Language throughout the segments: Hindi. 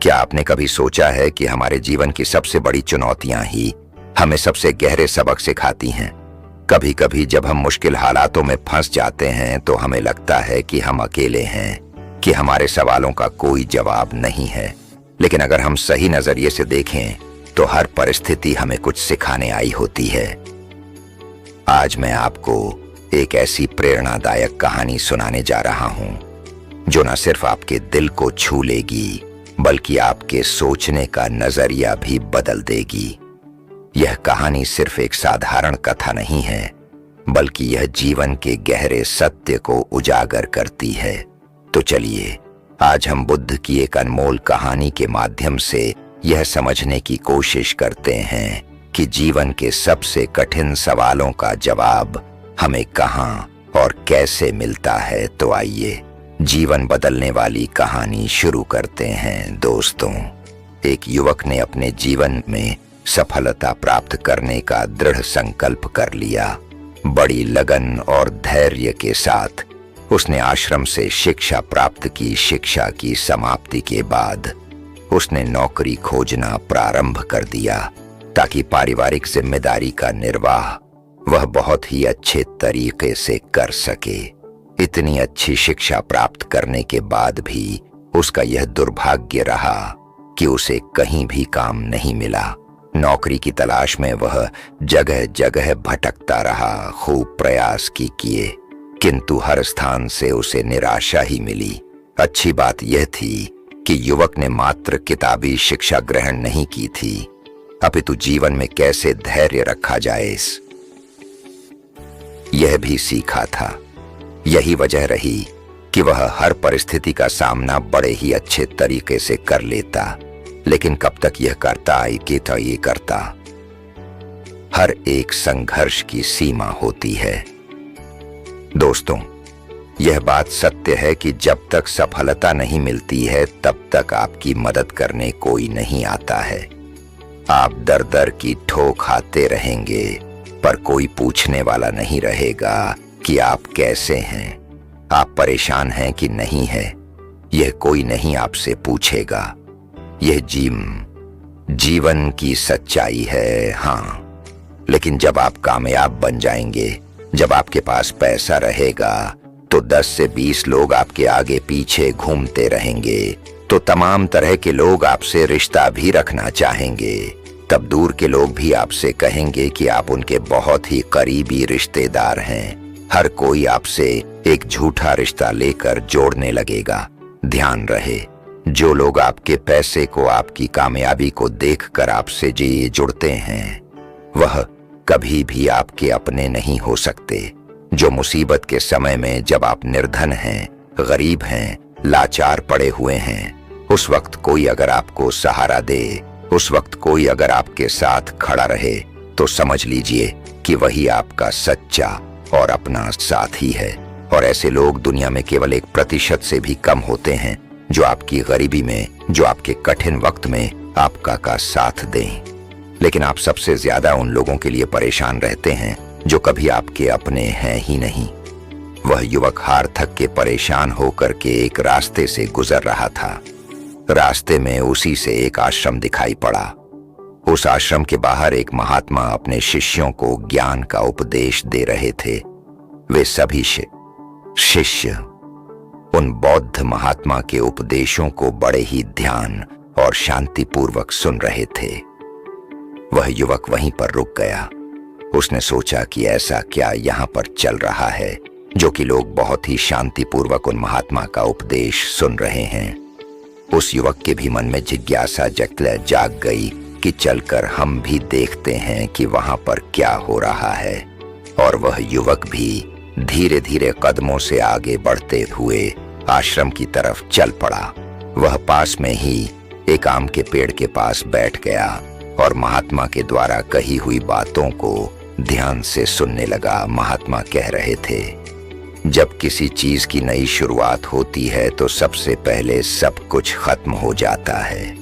क्या आपने कभी सोचा है कि हमारे जीवन की सबसे बड़ी चुनौतियां ही हमें सबसे गहरे सबक सिखाती हैं? कभी कभी जब हम मुश्किल हालातों में फंस जाते हैं तो हमें लगता है कि हम अकेले हैं, कि हमारे सवालों का कोई जवाब नहीं है। लेकिन अगर हम सही नजरिए से देखें तो हर परिस्थिति हमें कुछ सिखाने आई होती है। आज मैं आपको एक ऐसी प्रेरणादायक कहानी सुनाने जा रहा हूं जो न सिर्फ आपके दिल को छू लेगी बल्कि आपके सोचने का नजरिया भी बदल देगी। यह कहानी सिर्फ एक साधारण कथा नहीं है, बल्कि यह जीवन के गहरे सत्य को उजागर करती है। तो चलिए आज हम बुद्ध की एक अनमोल कहानी के माध्यम से यह समझने की कोशिश करते हैं कि जीवन के सबसे कठिन सवालों का जवाब हमें कहाँ और कैसे मिलता है। तो आइए जीवन बदलने वाली कहानी शुरू करते हैं। दोस्तों, एक युवक ने अपने जीवन में सफलता प्राप्त करने का दृढ़ संकल्प कर लिया। बड़ी लगन और धैर्य के साथ उसने आश्रम से शिक्षा प्राप्त की। शिक्षा की समाप्ति के बाद उसने नौकरी खोजना प्रारंभ कर दिया ताकि पारिवारिक जिम्मेदारी का निर्वाह वह बहुत ही अच्छे तरीके से कर सके। इतनी अच्छी शिक्षा प्राप्त करने के बाद भी उसका यह दुर्भाग्य रहा कि उसे कहीं भी काम नहीं मिला। नौकरी की तलाश में वह जगह जगह भटकता रहा, खूब प्रयास किए, किंतु हर स्थान से उसे निराशा ही मिली। अच्छी बात यह थी कि युवक ने मात्र किताबी शिक्षा ग्रहण नहीं की थी, अपितु जीवन में कैसे धैर्य रखा जाए यह भी सीखा था। यही वजह रही कि वह हर परिस्थिति का सामना बड़े ही अच्छे तरीके से कर लेता। लेकिन कब तक यह करता ये करता। हर एक संघर्ष की सीमा होती है। दोस्तों, यह बात सत्य है कि जब तक सफलता नहीं मिलती है तब तक आपकी मदद करने कोई नहीं आता है। आप दर दर की ठोक खाते रहेंगे पर कोई पूछने वाला नहीं रहेगा कि आप कैसे हैं, आप परेशान हैं कि नहीं है, यह कोई नहीं आपसे पूछेगा। यह जीवन की सच्चाई है। हाँ, लेकिन जब आप कामयाब बन जाएंगे, जब आपके पास पैसा रहेगा, तो 10 से 20 लोग आपके आगे पीछे घूमते रहेंगे, तो तमाम तरह के लोग आपसे रिश्ता भी रखना चाहेंगे। तब दूर के लोग भी आपसे कहेंगे कि आप उनके बहुत ही करीबी रिश्तेदार हैं। हर कोई आपसे एक झूठा रिश्ता लेकर जोड़ने लगेगा। ध्यान रहे, जो लोग आपके पैसे को, आपकी कामयाबी को देखकर आपसे जुड़ते हैं, वह कभी भी आपके अपने नहीं हो सकते। जो मुसीबत के समय में, जब आप निर्धन हैं, गरीब हैं, लाचार पड़े हुए हैं, उस वक्त कोई अगर आपको सहारा दे, उस वक्त कोई अगर आपके साथ खड़ा रहे, तो समझ लीजिए कि वही आपका सच्चा और अपना साथी है। और ऐसे लोग दुनिया में केवल 1% से भी कम होते हैं जो आपकी गरीबी में, जो आपके कठिन वक्त में आपका साथ दें। लेकिन आप सबसे ज्यादा उन लोगों के लिए परेशान रहते हैं जो कभी आपके अपने हैं ही नहीं। वह युवक हार थक के परेशान होकर के एक रास्ते से गुजर रहा था। रास्ते में उसी से एक आश्रम दिखाई पड़ा। उस आश्रम के बाहर एक महात्मा अपने शिष्यों को ज्ञान का उपदेश दे रहे थे। वे सभी शिष्य उन बौद्ध महात्मा के उपदेशों को बड़े ही ध्यान और शांतिपूर्वक सुन रहे थे। वह युवक वहीं पर रुक गया। उसने सोचा कि ऐसा क्या यहाँ पर चल रहा है जो कि लोग बहुत ही शांतिपूर्वक उन महात्मा का उपदेश सुन रहे हैं। उस युवक के भी मन में जिज्ञासा जाग गई कि चलकर हम भी देखते हैं कि वहां पर क्या हो रहा है। और वह युवक भी धीरे धीरे कदमों से आगे बढ़ते हुए आश्रम की तरफ चल पड़ा। वह पास में ही एक आम के पेड़ के पास बैठ गया और महात्मा के द्वारा कही हुई बातों को ध्यान से सुनने लगा। महात्मा कह रहे थे, जब किसी चीज की नई शुरुआत होती है तो सबसे पहले सब कुछ खत्म हो जाता है।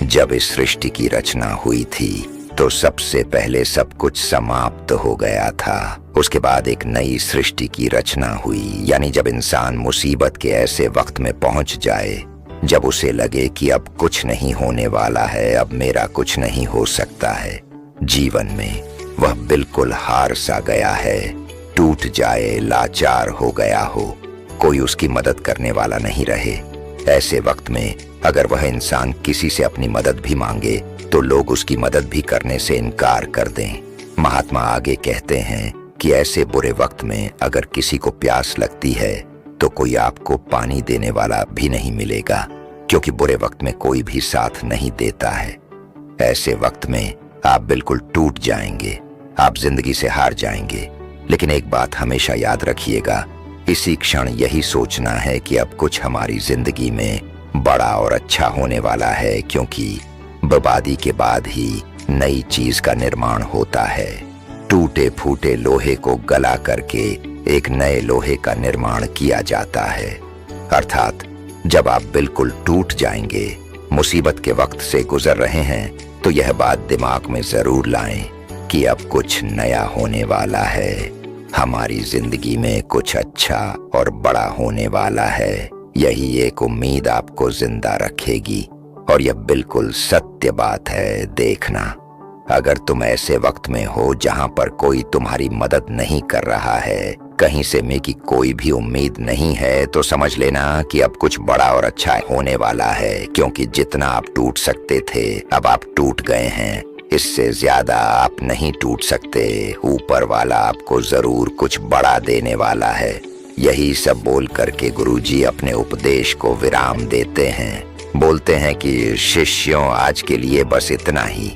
जब इस सृष्टि की रचना हुई थी तो सबसे पहले सब कुछ समाप्त हो गया था। उसके बाद एक नई सृष्टि की रचना हुई। यानी जब इंसान मुसीबत के ऐसे वक्त में पहुंच जाए जब उसे लगे कि अब कुछ नहीं होने वाला है, अब मेरा कुछ नहीं हो सकता है, जीवन में वह बिल्कुल हार सा गया है, टूट जाए, लाचार हो गया हो, कोई उसकी मदद करने वाला नहीं रहे, ऐसे वक्त में अगर वह इंसान किसी से अपनी मदद भी मांगे तो लोग उसकी मदद भी करने से इनकार कर दें। महात्मा आगे कहते हैं कि ऐसे बुरे वक्त में अगर किसी को प्यास लगती है तो कोई आपको पानी देने वाला भी नहीं मिलेगा, क्योंकि बुरे वक्त में कोई भी साथ नहीं देता है। ऐसे वक्त में आप बिल्कुल टूट जाएंगे, आप जिंदगी से हार जाएंगे। लेकिन एक बात हमेशा याद रखिएगा, इसी क्षण यही सोचना है कि अब कुछ हमारी जिंदगी में बड़ा और अच्छा होने वाला है, क्योंकि बर्बादी के बाद ही नई चीज का निर्माण होता है। टूटे फूटे लोहे को गला करके एक नए लोहे का निर्माण किया जाता है। अर्थात जब आप बिल्कुल टूट जाएंगे, मुसीबत के वक्त से गुजर रहे हैं, तो यह बात दिमाग में जरूर लाएं कि अब कुछ नया होने वाला है, हमारी जिंदगी में कुछ अच्छा और बड़ा होने वाला है। यही एक उम्मीद आपको जिंदा रखेगी और यह बिल्कुल सत्य बात है। देखना, अगर तुम ऐसे वक्त में हो जहां पर कोई तुम्हारी मदद नहीं कर रहा है, कहीं से में की कोई भी उम्मीद नहीं है, तो समझ लेना कि अब कुछ बड़ा और अच्छा होने वाला है, क्योंकि जितना आप टूट सकते थे अब आप टूट गए हैं। इससे ज्यादा आप नहीं टूट सकते। ऊपर वाला आपको जरूर कुछ बड़ा देने वाला है। यही सब बोल करके गुरुजी अपने उपदेश को विराम देते हैं। बोलते हैं कि शिष्यों, आज के लिए बस इतना ही।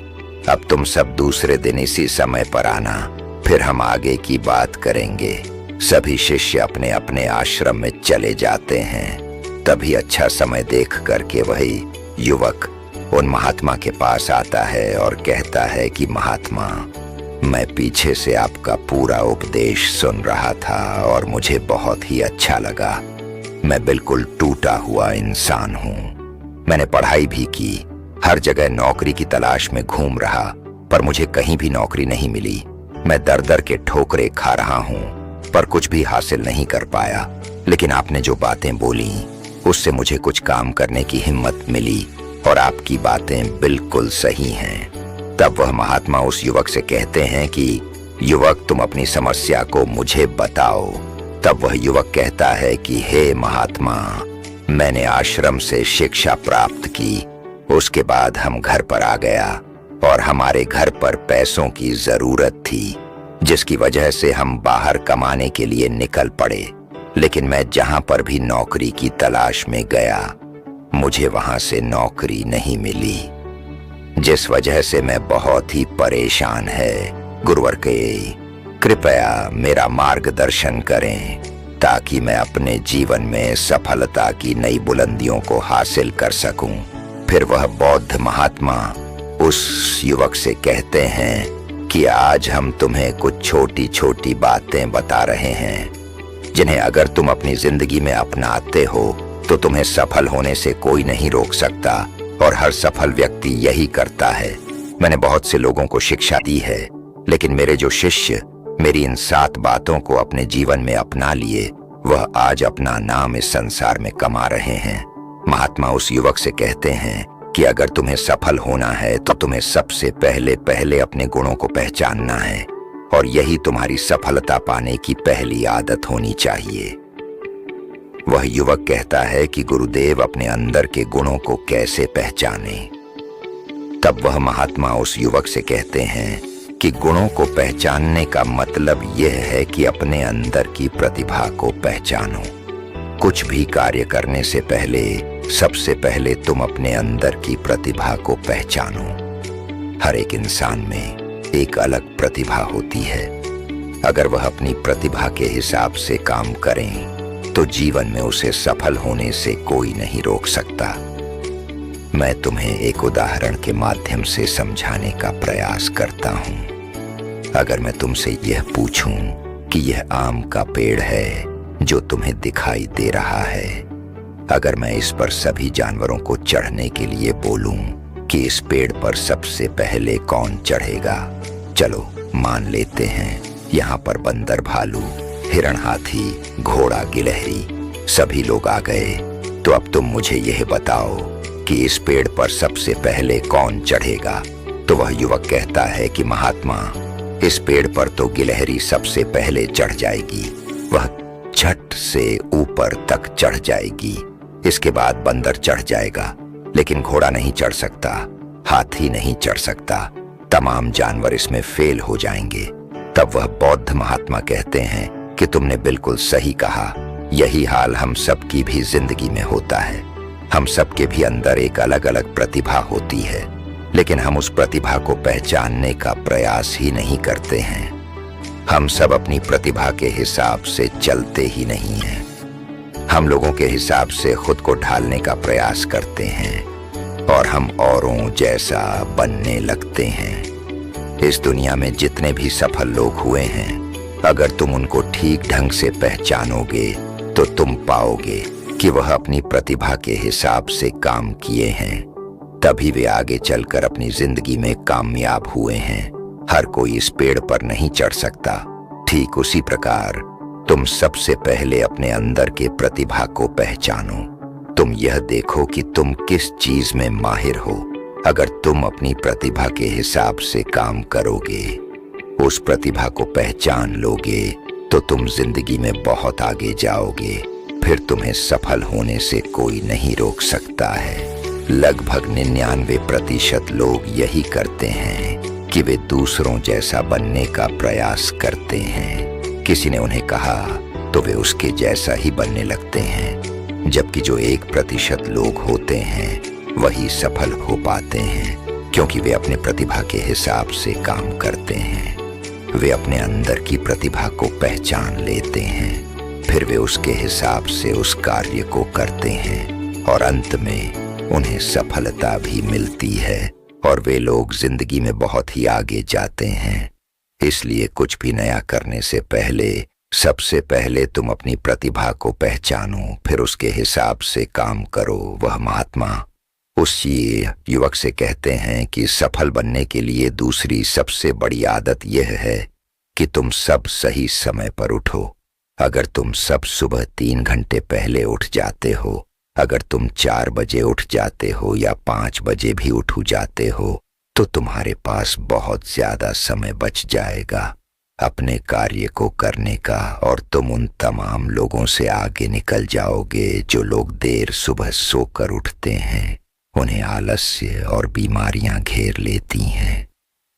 अब तुम सब दूसरे दिन इसी समय पर आना, फिर हम आगे की बात करेंगे। सभी शिष्य अपने अपने आश्रम में चले जाते हैं। तभी अच्छा समय देख करके वही युवक उन महात्मा के पास आता है और कहता है कि महात्मा, मैं पीछे से आपका पूरा उपदेश सुन रहा था और मुझे बहुत ही अच्छा लगा। मैं बिल्कुल टूटा हुआ इंसान हूँ। मैंने पढ़ाई भी की, हर जगह नौकरी की तलाश में घूम रहा, पर मुझे कहीं भी नौकरी नहीं मिली। मैं दर दर के ठोकरे खा रहा हूँ, पर कुछ भी हासिल नहीं कर पाया। लेकिन आपने जो बातें बोली, उससे मुझे कुछ काम करने की हिम्मत मिली और आपकी बातें बिल्कुल सही हैं। तब वह महात्मा उस युवक से कहते हैं कि युवक, तुम अपनी समस्या को मुझे बताओ। तब वह युवक कहता है कि हे महात्मा, मैंने आश्रम से शिक्षा प्राप्त की, उसके बाद हम घर पर आ गया और हमारे घर पर पैसों की जरूरत थी, जिसकी वजह से हम बाहर कमाने के लिए निकल पड़े। लेकिन मैं जहां पर भी नौकरी की तलाश में गया, मुझे वहां से नौकरी नहीं मिली, जिस वजह से मैं बहुत ही परेशान है। गुरुवर के कृपया मेरा मार्गदर्शन करें, ताकि मैं अपने जीवन में सफलता की नई बुलंदियों को हासिल कर सकूं। फिर वह बौद्ध महात्मा उस युवक से कहते हैं कि आज हम तुम्हें कुछ छोटी छोटी बातें बता रहे हैं, जिन्हें अगर तुम अपनी जिंदगी में अपनाते हो तो तुम्हें सफल होने से कोई नहीं रोक सकता, और हर सफल व्यक्ति यही करता है। मैंने बहुत से लोगों को शिक्षा दी है, लेकिन मेरे जो शिष्य मेरी इन 7 बातों को अपने जीवन में अपना लिए, वह आज अपना नाम इस संसार में कमा रहे हैं। महात्मा उस युवक से कहते हैं कि अगर तुम्हें सफल होना है तो तुम्हें सबसे पहले अपने गुणों को पहचानना है, और यही तुम्हारी सफलता पाने की पहली आदत होनी चाहिए। वह युवक कहता है कि गुरुदेव, अपने अंदर के गुणों को कैसे पहचाने? तब वह महात्मा उस युवक से कहते हैं कि गुणों को पहचानने का मतलब यह है कि अपने अंदर की प्रतिभा को पहचानो। कुछ भी कार्य करने से पहले सबसे पहले तुम अपने अंदर की प्रतिभा को पहचानो। हर एक इंसान में एक अलग प्रतिभा होती है। अगर वह अपनी प्रतिभा के हिसाब से काम करें तो जीवन में उसे सफल होने से कोई नहीं रोक सकता। मैं तुम्हें एक उदाहरण के माध्यम से समझाने का प्रयास करता हूँ। अगर मैं तुमसे यह पूछूं कि यह आम का पेड़ है जो तुम्हें दिखाई दे रहा है, अगर मैं इस पर सभी जानवरों को चढ़ने के लिए बोलूं कि इस पेड़ पर सबसे पहले कौन चढ़ेगा? चलो मान लेते हैं यहाँ पर बंदर, भालू, हिरण, हाथी, घोड़ा, गिलहरी सभी लोग आ गए। तो अब तुम मुझे यह बताओ कि इस पेड़ पर सबसे पहले कौन चढ़ेगा। तो वह युवक कहता है कि महात्मा, इस पेड़ पर तो गिलहरी सबसे पहले चढ़ जाएगी। वह झट से ऊपर तक चढ़ जाएगी। इसके बाद बंदर चढ़ जाएगा, लेकिन घोड़ा नहीं चढ़ सकता, हाथी नहीं चढ़ सकता, तमाम जानवर इसमें फेल हो जाएंगे। तब वह बौद्ध महात्मा कहते हैं कि तुमने बिल्कुल सही कहा। यही हाल हम सबकी भी जिंदगी में होता है। हम सबके भी अंदर एक अलग अलग प्रतिभा होती है, लेकिन हम उस प्रतिभा को पहचानने का प्रयास ही नहीं करते हैं। हम सब अपनी प्रतिभा के हिसाब से चलते ही नहीं हैं। हम लोगों के हिसाब से खुद को ढालने का प्रयास करते हैं और हम औरों जैसा बनने लगते हैं। इस दुनिया में जितने भी सफल लोग हुए हैं, अगर तुम उनको ठीक ढंग से पहचानोगे तो तुम पाओगे कि वह अपनी प्रतिभा के हिसाब से काम किए हैं, तभी वे आगे चलकर अपनी जिंदगी में कामयाब हुए हैं। हर कोई इस पेड़ पर नहीं चढ़ सकता। ठीक उसी प्रकार तुम सबसे पहले अपने अंदर के प्रतिभा को पहचानो। तुम यह देखो कि तुम किस चीज में माहिर हो। अगर तुम अपनी प्रतिभा के हिसाब से काम करोगे, उस प्रतिभा को पहचान लोगे, तो तुम जिंदगी में बहुत आगे जाओगे। फिर तुम्हें सफल होने से कोई नहीं रोक सकता है। लगभग 99% लोग यही करते हैं कि वे दूसरों जैसा बनने का प्रयास करते हैं। किसी ने उन्हें कहा तो वे उसके जैसा ही बनने लगते हैं, जबकि जो 1% लोग होते हैं वही सफल हो पाते हैं, क्योंकि वे अपने प्रतिभा के हिसाब से काम करते हैं। वे अपने अंदर की प्रतिभा को पहचान लेते हैं, फिर वे उसके हिसाब से उस कार्य को करते हैं और अंत में उन्हें सफलता भी मिलती है और वे लोग जिंदगी में बहुत ही आगे जाते हैं। इसलिए कुछ भी नया करने से पहले सबसे पहले तुम अपनी प्रतिभा को पहचानो, फिर उसके हिसाब से काम करो। वह महात्मा उस युवक से कहते हैं कि सफल बनने के लिए दूसरी सबसे बड़ी आदत यह है कि तुम सब सही समय पर उठो। अगर तुम सब सुबह 3 घंटे पहले उठ जाते हो, अगर तुम 4 बजे उठ जाते हो या 5 बजे भी उठ जाते हो, तो तुम्हारे पास बहुत ज्यादा समय बच जाएगा अपने कार्य को करने का, और तुम उन तमाम लोगों से आगे निकल जाओगे जो लोग देर सुबह सोकर उठते हैं। उन्हें आलस्य और बीमारियां घेर लेती हैं।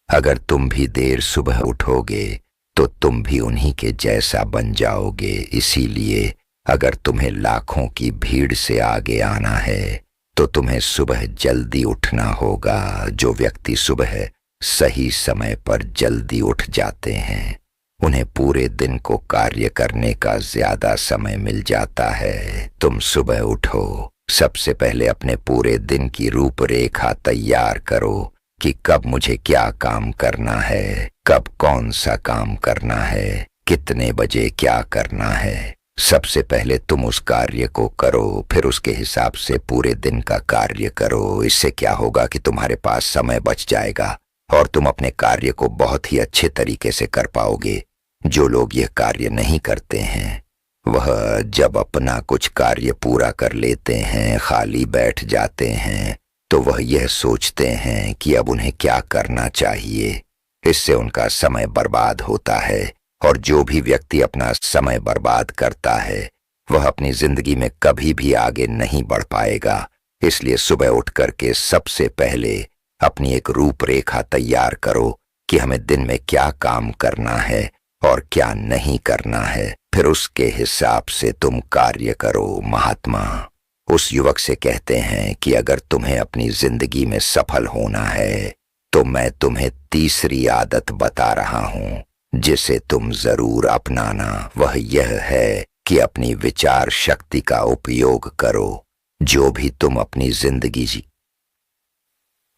अगर तुम भी देर सुबह उठोगे तो तुम भी उन्हीं के जैसा बन जाओगे। इसीलिए अगर तुम्हें लाखों की भीड़ से आगे आना है तो तुम्हें सुबह जल्दी उठना होगा। जो व्यक्ति सुबह सही समय पर जल्दी उठ जाते हैं, उन्हें पूरे दिन को कार्य करने का ज्यादा समय मिल जाता है। तुम सुबह उठो, सबसे पहले अपने पूरे दिन की रूपरेखा तैयार करो कि कब मुझे क्या काम करना है, कब कौन सा काम करना है, कितने बजे क्या करना है। सबसे पहले तुम उस कार्य को करो, फिर उसके हिसाब से पूरे दिन का कार्य करो। इससे क्या होगा कि तुम्हारे पास समय बच जाएगा और तुम अपने कार्य को बहुत ही अच्छे तरीके से कर पाओगे। जो लोग यह कार्य नहीं करते हैं, वह जब अपना कुछ कार्य पूरा कर लेते हैं, खाली बैठ जाते हैं, तो वह यह सोचते हैं कि अब उन्हें क्या करना चाहिए। इससे उनका समय बर्बाद होता है, और जो भी व्यक्ति अपना समय बर्बाद करता है वह अपनी जिंदगी में कभी भी आगे नहीं बढ़ पाएगा। इसलिए सुबह उठ करके सबसे पहले अपनी एक रूपरेखा तैयार करो कि हमें दिन में क्या काम करना है और क्या नहीं करना है, फिर उसके हिसाब से तुम कार्य करो। महात्मा उस युवक से कहते हैं कि अगर तुम्हें अपनी जिंदगी में सफल होना है तो मैं तुम्हें तीसरी आदत बता रहा हूं, जिसे तुम जरूर अपनाना। वह यह है कि अपनी विचार शक्ति का उपयोग करो। जो भी तुम अपनी जिंदगी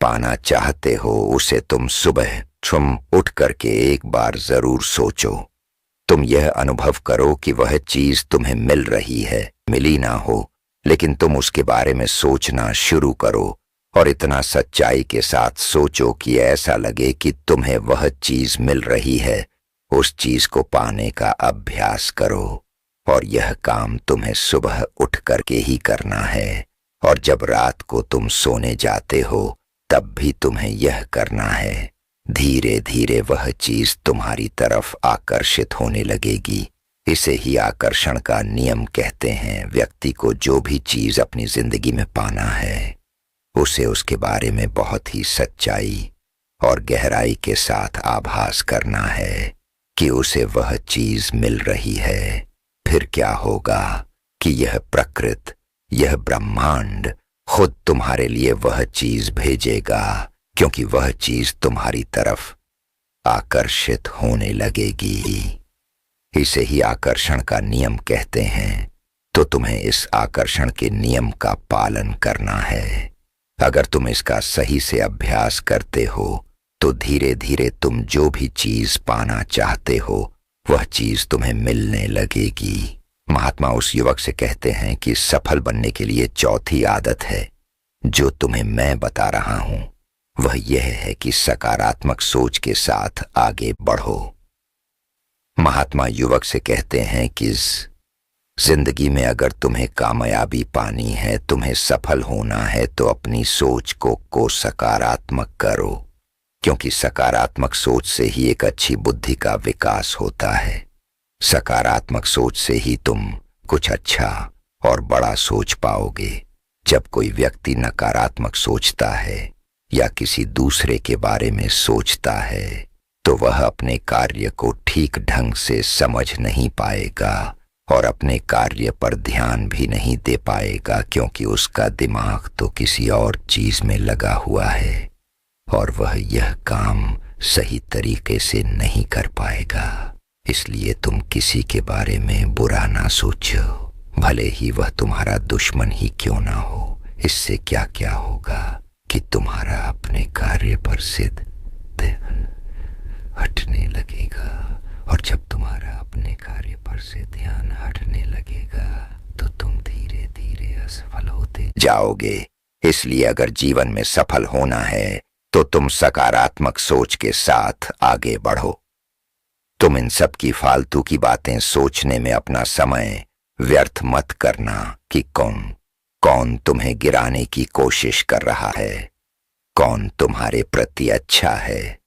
पाना चाहते हो, उसे तुम सुबह उठ करके एक बार जरूर सोचो। तुम यह अनुभव करो कि वह चीज तुम्हें मिल रही है, मिली ना हो, लेकिन तुम उसके बारे में सोचना शुरू करो और इतना सच्चाई के साथ सोचो कि ऐसा लगे कि तुम्हें वह चीज मिल रही है। उस चीज को पाने का अभ्यास करो। और यह काम तुम्हें सुबह उठ करके ही करना है, और जब रात को तुम सोने जाते हो तब भी तुम्हें यह करना है। धीरे धीरे वह चीज तुम्हारी तरफ आकर्षित होने लगेगी। इसे ही आकर्षण का नियम कहते हैं। व्यक्ति को जो भी चीज अपनी जिंदगी में पाना है, उसे उसके बारे में बहुत ही सच्चाई और गहराई के साथ आभास करना है कि उसे वह चीज मिल रही है। फिर क्या होगा कि यह प्रकृति, यह ब्रह्मांड खुद तुम्हारे लिए वह चीज भेजेगा, क्योंकि वह चीज तुम्हारी तरफ आकर्षित होने लगेगी। इसे ही आकर्षण का नियम कहते हैं। तो तुम्हें इस आकर्षण के नियम का पालन करना है। अगर तुम इसका सही से अभ्यास करते हो तो धीरे धीरे तुम जो भी चीज पाना चाहते हो वह चीज तुम्हें मिलने लगेगी। महात्मा उस युवक से कहते हैं कि सफल बनने के लिए चौथी आदत है जो तुम्हें मैं बता रहा हूं। वह यह है कि सकारात्मक सोच के साथ आगे बढ़ो। महात्मा युवक से कहते हैं कि जिंदगी में अगर तुम्हें कामयाबी पानी है, तुम्हें सफल होना है, तो अपनी सोच को सकारात्मक करो, क्योंकि सकारात्मक सोच से ही एक अच्छी बुद्धि का विकास होता है। सकारात्मक सोच से ही तुम कुछ अच्छा और बड़ा सोच पाओगे। जब कोई व्यक्ति नकारात्मक सोचता है या किसी दूसरे के बारे में सोचता है तो वह अपने कार्य को ठीक ढंग से समझ नहीं पाएगा और अपने कार्य पर ध्यान भी नहीं दे पाएगा, क्योंकि उसका दिमाग तो किसी और चीज में लगा हुआ है और वह यह काम सही तरीके से नहीं कर पाएगा। इसलिए तुम किसी के बारे में बुरा ना सोचो, भले ही वह तुम्हारा दुश्मन ही क्यों ना हो। इससे क्या क्या होगा कि तुम्हारा अपने कार्य पर से ध्यान हटने लगेगा, और जब तुम्हारा अपने कार्य पर से ध्यान हटने लगेगा तो तुम धीरे धीरे असफल होते जाओगे। इसलिए अगर जीवन में सफल होना है तो तुम सकारात्मक सोच के साथ आगे बढ़ो। तुम इन सब की फालतू की बातें सोचने में अपना समय व्यर्थ मत करना कि कौन कौन तुम्हें गिराने की कोशिश कर रहा है, कौन तुम्हारे प्रति अच्छा है,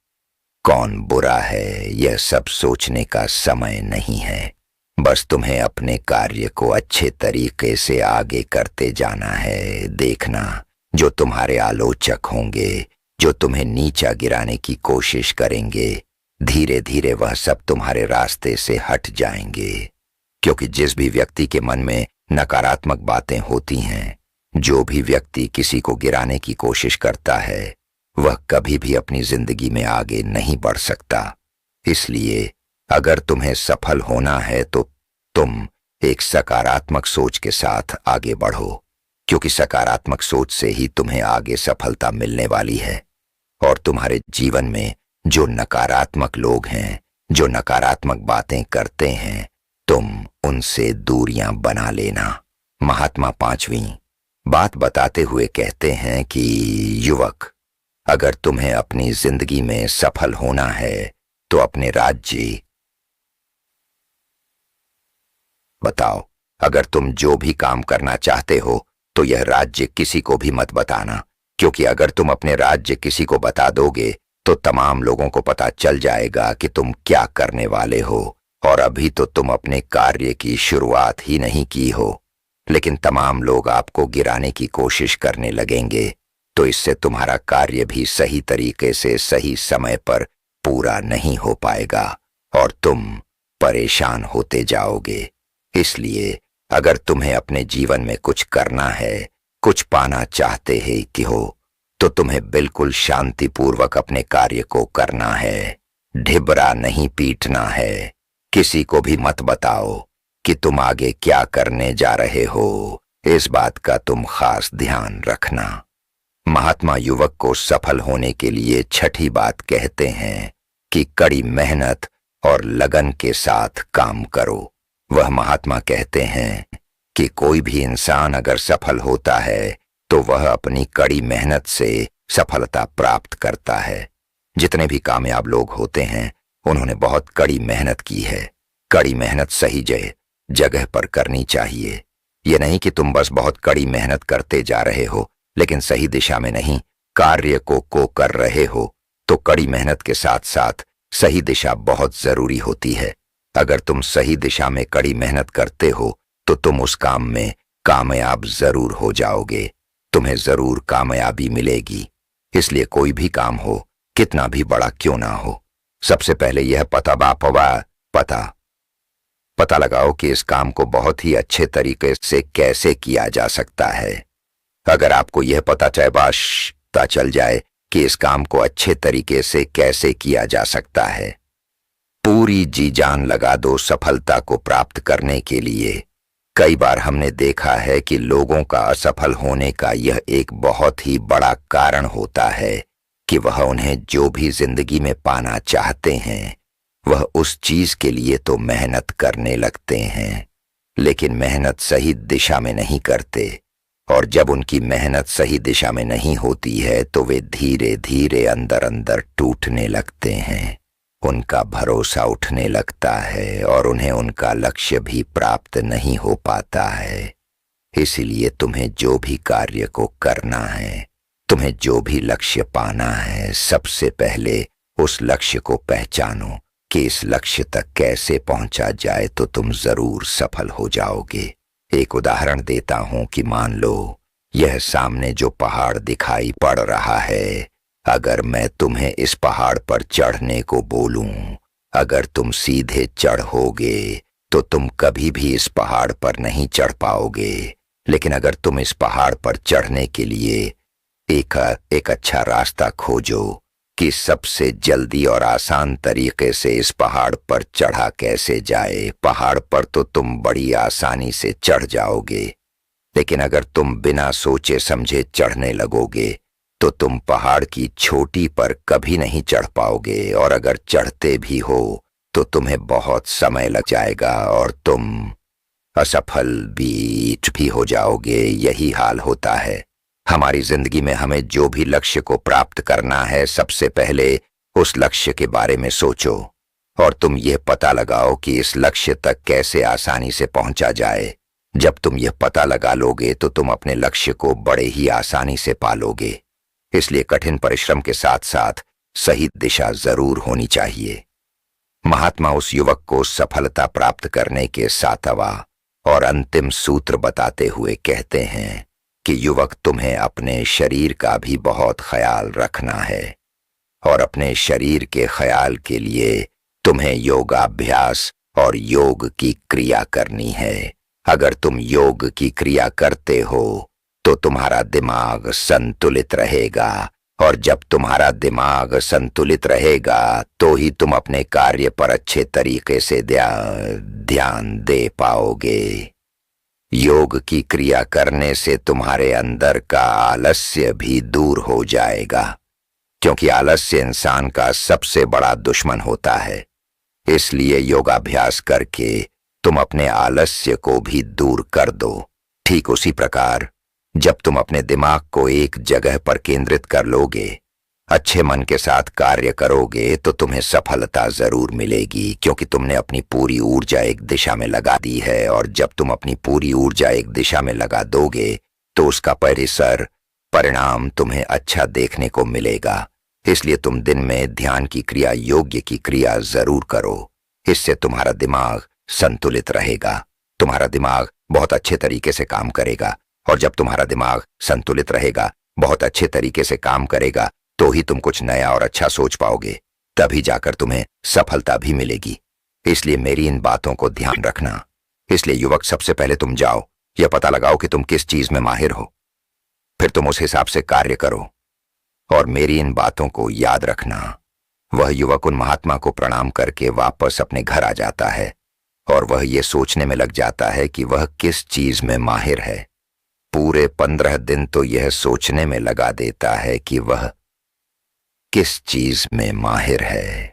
कौन बुरा है। यह सब सोचने का समय नहीं है। बस तुम्हें अपने कार्य को अच्छे तरीके से आगे करते जाना है। देखना, जो तुम्हारे आलोचक होंगे, जो तुम्हें नीचा गिराने की कोशिश करेंगे, धीरे धीरे वह सब तुम्हारे रास्ते से हट जाएंगे। क्योंकि जिस भी व्यक्ति के मन में नकारात्मक बातें होती हैं, जो भी व्यक्ति किसी को गिराने की कोशिश करता है, वह कभी भी अपनी जिंदगी में आगे नहीं बढ़ सकता। इसलिए अगर तुम्हें सफल होना है तो तुम एक सकारात्मक सोच के साथ आगे बढ़ो, क्योंकि सकारात्मक सोच से ही तुम्हें आगे सफलता मिलने वाली है। और तुम्हारे जीवन में जो नकारात्मक लोग हैं, जो नकारात्मक बातें करते हैं, तुम उनसे दूरियां बना लेना। महात्मा पांचवीं बात बताते हुए कहते हैं कि युवक, अगर तुम्हें अपनी जिंदगी में सफल होना है तो अपने राज्य बताओ। अगर तुम जो भी काम करना चाहते हो तो यह राज्य किसी को भी मत बताना, क्योंकि अगर तुम अपने राज्य किसी को बता दोगे तो तमाम लोगों को पता चल जाएगा कि तुम क्या करने वाले हो। और अभी तो तुम अपने कार्य की शुरुआत ही नहीं की हो, लेकिन तमाम लोग आपको गिराने की कोशिश करने लगेंगे। तो इससे तुम्हारा कार्य भी सही तरीके से सही समय पर पूरा नहीं हो पाएगा और तुम परेशान होते जाओगे। इसलिए अगर तुम्हें अपने जीवन में कुछ करना है, कुछ पाना चाहते हो तो तुम्हें बिल्कुल शांतिपूर्वक अपने कार्य को करना है। ढिबरा नहीं पीटना है। किसी को भी मत बताओ कि तुम आगे क्या करने जा रहे हो। इस बात का तुम खास ध्यान रखना। महात्मा युवक को सफल होने के लिए छठी बात कहते हैं कि कड़ी मेहनत और लगन के साथ काम करो। वह महात्मा कहते हैं कि कोई भी इंसान अगर सफल होता है तो वह अपनी कड़ी मेहनत से सफलता प्राप्त करता है। जितने भी कामयाब लोग होते हैं उन्होंने बहुत कड़ी मेहनत की है। कड़ी मेहनत सही जगह पर करनी चाहिए। ये नहीं कि तुम बस बहुत कड़ी मेहनत करते जा रहे हो लेकिन सही दिशा में नहीं कार्य को कर रहे हो, तो कड़ी मेहनत के साथ साथ सही दिशा बहुत जरूरी होती है। अगर तुम सही दिशा में कड़ी मेहनत करते हो तो तुम उस काम में कामयाब जरूर हो जाओगे, तुम्हें जरूर कामयाबी मिलेगी। इसलिए कोई भी काम हो, कितना भी बड़ा क्यों ना हो, सबसे पहले यह पता लगाओ कि इस काम को बहुत ही अच्छे तरीके से कैसे किया जा सकता है। अगर आपको यह पता चल जाए कि इस काम को अच्छे तरीके से कैसे किया जा सकता है, पूरी जी जान लगा दो सफलता को प्राप्त करने के लिए। कई बार हमने देखा है कि लोगों का असफल होने का यह एक बहुत ही बड़ा कारण होता है कि वह उन्हें जो भी जिंदगी में पाना चाहते हैं वह उस चीज के लिए तो मेहनत करने लगते हैं लेकिन मेहनत सही दिशा में नहीं करते, और जब उनकी मेहनत सही दिशा में नहीं होती है तो वे धीरे धीरे अंदर अंदर टूटने लगते हैं, उनका भरोसा उठने लगता है और उन्हें उनका लक्ष्य भी प्राप्त नहीं हो पाता है। इसीलिए तुम्हें जो भी कार्य को करना है, तुम्हें जो भी लक्ष्य पाना है, सबसे पहले उस लक्ष्य को पहचानो कि इस लक्ष्य तक कैसे पहुंचा जाए तो तुम जरूर सफल हो जाओगे। एक उदाहरण देता हूं कि मान लो यह सामने जो पहाड़ दिखाई पड़ रहा है, अगर मैं तुम्हें इस पहाड़ पर चढ़ने को बोलूं, अगर तुम सीधे चढ़ोगे तो तुम कभी भी इस पहाड़ पर नहीं चढ़ पाओगे। लेकिन अगर तुम इस पहाड़ पर चढ़ने के लिए एक अच्छा रास्ता खोजो कि सबसे जल्दी और आसान तरीके से इस पहाड़ पर चढ़ा कैसे जाए, पहाड़ पर तो तुम बड़ी आसानी से चढ़ जाओगे। लेकिन अगर तुम बिना सोचे समझे चढ़ने लगोगे तो तुम पहाड़ की चोटी पर कभी नहीं चढ़ पाओगे, और अगर चढ़ते भी हो तो तुम्हें बहुत समय लग जाएगा और तुम असफल भी हो जाओगे। यही हाल होता है हमारी जिंदगी में। हमें जो भी लक्ष्य को प्राप्त करना है, सबसे पहले उस लक्ष्य के बारे में सोचो और तुम यह पता लगाओ कि इस लक्ष्य तक कैसे आसानी से पहुंचा जाए। जब तुम यह पता लगा लोगे तो तुम अपने लक्ष्य को बड़े ही आसानी से पालोगे। इसलिए कठिन परिश्रम के साथ साथ सही दिशा जरूर होनी चाहिए। महात्मा उस युवक को सफलता प्राप्त करने के 7वां और अंतिम सूत्र बताते हुए कहते हैं कि युवक, तुम्हें अपने शरीर का भी बहुत ख्याल रखना है, और अपने शरीर के ख्याल के लिए तुम्हें योगाभ्यास और योग की क्रिया करनी है। अगर तुम योग की क्रिया करते हो तो तुम्हारा दिमाग संतुलित रहेगा, और जब तुम्हारा दिमाग संतुलित रहेगा तो ही तुम अपने कार्य पर अच्छे तरीके से ध्यान दे पाओगे। योग की क्रिया करने से तुम्हारे अंदर का आलस्य भी दूर हो जाएगा, क्योंकि आलस्य इंसान का सबसे बड़ा दुश्मन होता है। इसलिए योगाभ्यास करके तुम अपने आलस्य को भी दूर कर दो। ठीक उसी प्रकार जब तुम अपने दिमाग को एक जगह पर केंद्रित कर लोगे, अच्छे मन के साथ कार्य करोगे, तो तुम्हें सफलता जरूर मिलेगी, क्योंकि तुमने अपनी पूरी ऊर्जा एक दिशा में लगा दी है। और जब तुम अपनी पूरी ऊर्जा एक दिशा में लगा दोगे तो उसका परिणाम तुम्हें अच्छा देखने को मिलेगा। इसलिए तुम दिन में ध्यान की क्रिया, योग्य की क्रिया जरूर करो। इससे तुम्हारा दिमाग संतुलित रहेगा, तुम्हारा दिमाग बहुत अच्छे तरीके से काम करेगा, और जब तुम्हारा दिमाग संतुलित रहेगा, बहुत अच्छे तरीके से काम करेगा, तो ही तुम कुछ नया और अच्छा सोच पाओगे, तभी जाकर तुम्हें सफलता भी मिलेगी। इसलिए मेरी इन बातों को ध्यान रखना। इसलिए युवक, सबसे पहले तुम जाओ, यह पता लगाओ कि तुम किस चीज में माहिर हो, फिर तुम उस हिसाब से कार्य करो, और मेरी इन बातों को याद रखना। वह युवक उन महात्मा को प्रणाम करके वापस अपने घर आ जाता है, और वह ये सोचने में लग जाता है कि वह किस चीज में माहिर है। पूरे 15 दिन तो यह सोचने में लगा देता है कि वह किस चीज में माहिर है।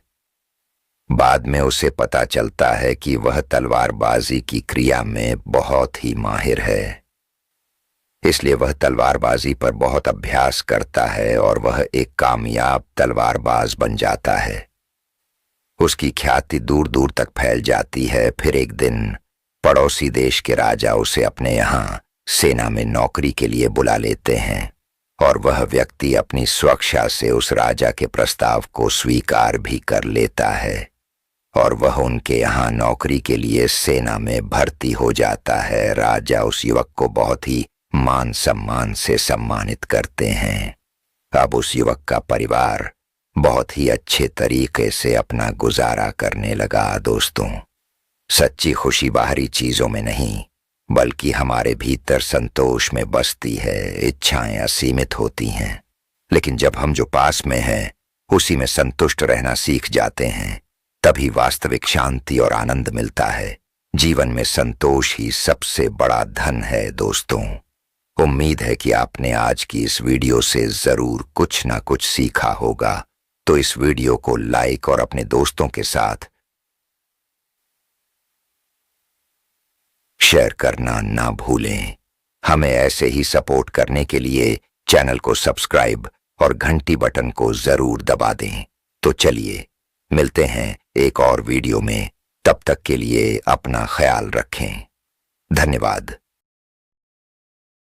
बाद में उसे पता चलता है कि वह तलवारबाजी की क्रिया में बहुत ही माहिर है। इसलिए वह तलवारबाजी पर बहुत अभ्यास करता है और वह एक कामयाब तलवारबाज बन जाता है। उसकी ख्याति दूर दूर तक फैल जाती है। फिर एक दिन पड़ोसी देश के राजा उसे अपने यहाँ सेना में नौकरी के लिए बुला लेते हैं और वह व्यक्ति अपनी स्वेच्छा से उस राजा के प्रस्ताव को स्वीकार भी कर लेता है और वह उनके यहाँ नौकरी के लिए सेना में भर्ती हो जाता है। राजा उस युवक को बहुत ही मान सम्मान से सम्मानित करते हैं। अब उस युवक का परिवार बहुत ही अच्छे तरीके से अपना गुजारा करने लगा। दोस्तों, सच्ची खुशी बाहरी चीजों में नहीं बल्कि हमारे भीतर संतोष में बसती है। इच्छाएं असीमित होती हैं, लेकिन जब हम जो पास में हैं उसी में संतुष्ट रहना सीख जाते हैं, तभी वास्तविक शांति और आनंद मिलता है। जीवन में संतोष ही सबसे बड़ा धन है। दोस्तों, उम्मीद है कि आपने आज की इस वीडियो से जरूर कुछ ना कुछ सीखा होगा। तो इस वीडियो को लाइक और अपने दोस्तों के साथ शेयर करना ना भूलें। हमें ऐसे ही सपोर्ट करने के लिए चैनल को सब्सक्राइब और घंटी बटन को जरूर दबा दें। तो चलिए मिलते हैं एक और वीडियो में। तब तक के लिए अपना ख्याल रखें। धन्यवाद।